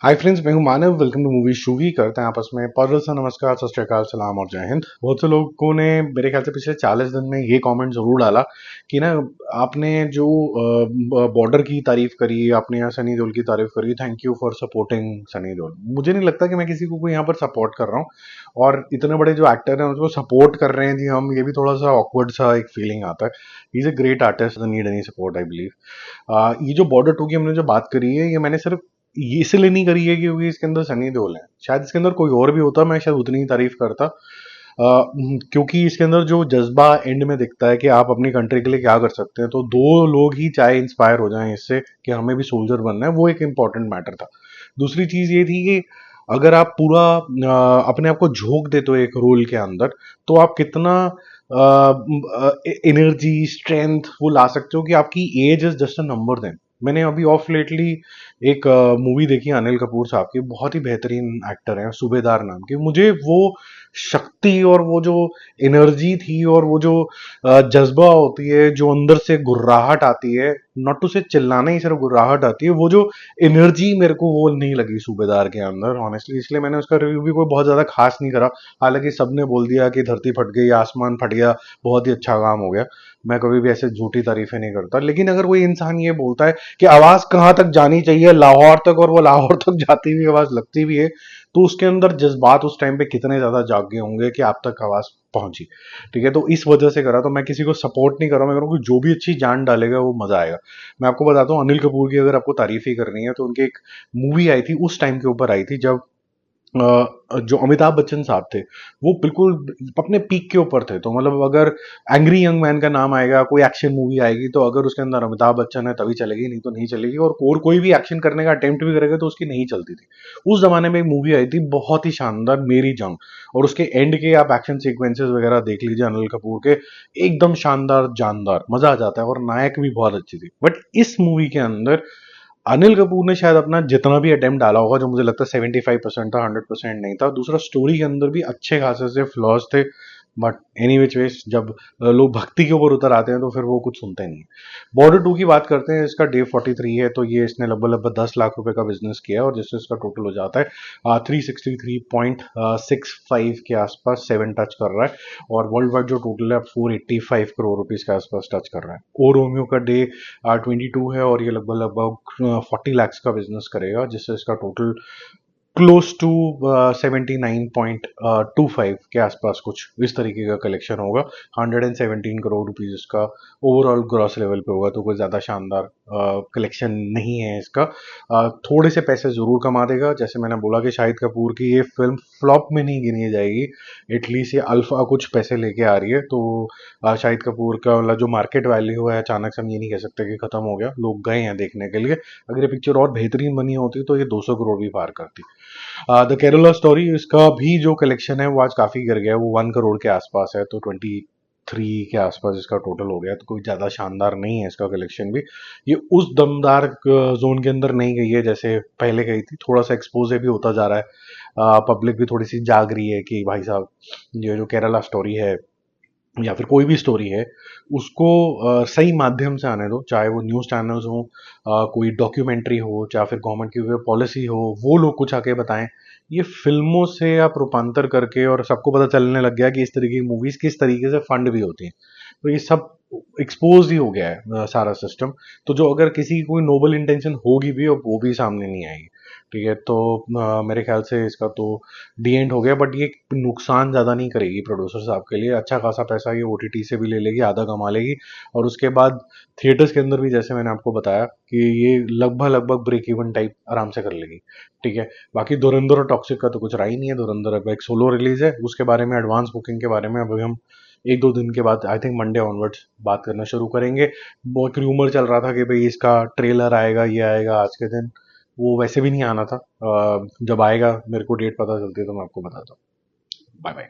हाय friends, मैं हूं Manav. Welcome to movie Shoovy. करते हैं आपस में पर्ल सा नमस्कार, सत श्री अकाल, सलाम और जय हिंद। बहुत से लोगों ने मेरे ख्याल से पिछले 40 दिन में ये कमेंट जरूर डाला कि ना, आपने जो बॉर्डर की तारीफ करी, आपने यहाँ सनी देओल की तारीफ करी, thank you for supporting Sunny Deol. मुझे नहीं लगता कि मैं किसी को यहाँ पर सपोर्ट कर रहा हूँ, और इतने बड़े जो एक्टर हैं उसको सपोर्ट कर रहे हैं जी हम, ये भी थोड़ा सा ऑकवर्ड सा एक फीलिंग आता है। He is a great artist, need any support I believe. ये जो बॉर्डर टू की हमने जो बात करी है, ये मैंने सिर्फ ये इसलिए नहीं करी है क्योंकि इसके अंदर सनी देओल है। शायद इसके अंदर कोई और भी होता, मैं शायद उतनी ही तारीफ करता। क्योंकि इसके अंदर जो जज्बा एंड में दिखता है कि आप अपनी कंट्री के लिए क्या कर सकते हैं, तो दो लोग ही चाहे इंस्पायर हो जाएं इससे कि हमें भी सोल्जर बनना है, वो एक इंपॉर्टेंट मैटर था। दूसरी चीज ये थी कि अगर आप पूरा अपने आप को झोंक देते हो एक रोल के अंदर, तो आप कितना एनर्जी स्ट्रेंथ वो ला सकते हो कि आपकी age is just a number. Then मैंने अभी ऑफ लेटली एक मूवी देखी अनिल कपूर साहब की, बहुत ही बेहतरीन एक्टर हैं, सूबेदार नाम की। मुझे वो शक्ति और वो जो एनर्जी थी और वो जो जज्बा होती है, जो अंदर से गुर्राहट आती है, नॉट टू से चिल्लाना ही, सिर्फ गुर्राहट आती है, वो जो एनर्जी मेरे को वो नहीं लगी सूबेदार के अंदर ऑनेस्टली। इसलिए मैंने उसका रिव्यू भी कोई बहुत ज्यादा खास नहीं करा। हालांकि सबने बोल दिया कि धरती फट गई, आसमान फट गया, बहुत ही अच्छा काम हो गया। मैं कभी भी ऐसे झूठी तारीफें नहीं करता। लेकिन अगर कोई इंसान ये बोलता है कि आवाज कहाँ तक जानी चाहिए, लाहौर तक, और वो लाहौर तक जाती हुई आवाज लगती भी है, तो उसके अंदर जज्बात उस टाइम पे कितने ज्यादा जाग गए होंगे कि आप तक आवाज पहुंची। ठीक है, तो इस वजह से करा। तो मैं किसी को सपोर्ट नहीं कर रहा, मैं कह रहा हूँ कि जो भी अच्छी जान डालेगा वो मजा आएगा। मैं आपको बताता हूँ, अनिल कपूर की अगर आपको तारीफ ही करनी है, तो उनकी एक मूवी आई थी, उस टाइम के ऊपर आई थी जब जो अमिताभ बच्चन साहब थे, वो बिल्कुल अपने पीक के ऊपर थे। तो मतलब अगर एंग्री यंग मैन का नाम आएगा, कोई एक्शन मूवी आएगी, तो अगर उसके अंदर अमिताभ बच्चन है तभी चलेगी, नहीं तो नहीं चलेगी। और कोई भी एक्शन करने का अटेम्प्ट भी करेगा तो उसकी नहीं चलती थी। उस जमाने में एक मूवी आई थी बहुत ही शानदार, मेरी जंग। और उसके एंड के आप एक्शन सीक्वेंसेस वगैरह देख लीजिए अनिल कपूर के, एकदम शानदार, जानदार, मजा आ जाता है। और नायक भी बहुत अच्छी थी। बट इस मूवी के अंदर अनिल कपूर ने शायद अपना जितना भी अटेम्प्ट डाला होगा, जो मुझे लगता है 75% था, 100% नहीं था। दूसरा, स्टोरी के अंदर भी अच्छे खासे से फ्लॉज थे। बट एनी विच वेज, जब लोग भक्ति के ऊपर उतर आते हैं तो फिर वो कुछ सुनते नहीं है। बॉर्डर टू की बात करते हैं, इसका डे 43 है, तो ये इसने लगभग लगभग 10 लाख रुपए का बिजनेस किया है, और जिससे इसका टोटल हो जाता है 363.65 के आसपास, 7 टच कर रहा है। और वर्ल्ड वाइड जो टोटल है 485 करोड़ रुपीज के आसपास टच कर रहा है। ओ रोमियो का डे 22 है, और ये लगभग लगभग 40 लाख का बिजनेस करेगा, जिससे इसका टोटल क्लोज टू 79.25 के आसपास कुछ इस तरीके का कलेक्शन होगा। 117 करोड़ रुपीज इसका ओवरऑल ग्रॉस लेवल पे होगा। तो कोई ज़्यादा शानदार कलेक्शन नहीं है इसका। थोड़े से पैसे ज़रूर कमा देगा। जैसे मैंने बोला कि शाहिद कपूर की ये फिल्म फ्लॉप में नहीं गिनी जाएगी, एटलीस्ट ये अल्फा कुछ पैसे लेके आ रही है। तो शाहिद कपूर का वाला जो मार्केट वैल्यू है, अचानक से हम ये नहीं कह सकते कि खत्म हो गया। लोग गए हैं देखने के लिए। अगर ये पिक्चर और बेहतरीन बनी होती तो ये 200 करोड़ भी पार करती। द केरला स्टोरी, इसका भी जो कलेक्शन है वो आज काफी गिर गया है, वो 1 करोड़ के आसपास है। तो 23 के आसपास इसका टोटल हो गया। तो कोई ज्यादा शानदार नहीं है इसका कलेक्शन भी। ये उस दमदार जोन के अंदर नहीं गई है जैसे पहले गई थी। थोड़ा सा एक्सपोज भी होता जा रहा है, पब्लिक भी थोड़ी सी जाग रही है कि भाई साहब, ये जो केरला स्टोरी है या फिर कोई भी स्टोरी है, उसको सही माध्यम से आने दो। चाहे वो न्यूज़ चैनल्स हो, कोई डॉक्यूमेंट्री हो, चाहे फिर गवर्नमेंट की कोई पॉलिसी हो, वो लोग कुछ आके बताएं। ये फिल्मों से आप रूपांतर करके, और सबको पता चलने लग गया कि इस तरीके की मूवीज किस तरीके से फंड भी होती हैं। तो ये सब एक्सपोज ही हो गया है सारा सिस्टम। तो जो अगर किसी की कोई नोबल इंटेंशन होगी भी, अब वो भी सामने नहीं आएगी। ठीक है, तो मेरे ख्याल से इसका तो डी एंड हो गया। बट ये नुकसान ज़्यादा नहीं करेगी प्रोड्यूसर साहब के लिए। अच्छा खासा पैसा ये ओटीटी से भी ले लेगी, आधा कमा लेगी। और उसके बाद थिएटर्स के अंदर भी, जैसे मैंने आपको बताया, कि ये लगभग लगभग ब्रेक इवन टाइप आराम से कर लेगी। ठीक है, बाकी धुरंधर और टॉक्सिक का तो कुछ रहा ही नहीं है। धुरंधर अब एक सोलो रिलीज है, उसके बारे में, एडवांस बुकिंग के बारे में अभी हम 1-2 दिन के बाद, आई थिंक मंडे ऑनवर्ड्स, बात करना शुरू करेंगे। बहुत रूमर चल रहा था कि भाई इसका ट्रेलर आएगा, ये आएगा आज के दिन। वो वैसे भी नहीं आना था। जब आएगा, मेरे को डेट पता चलती है तो मैं आपको बताता हूँ। Bye bye.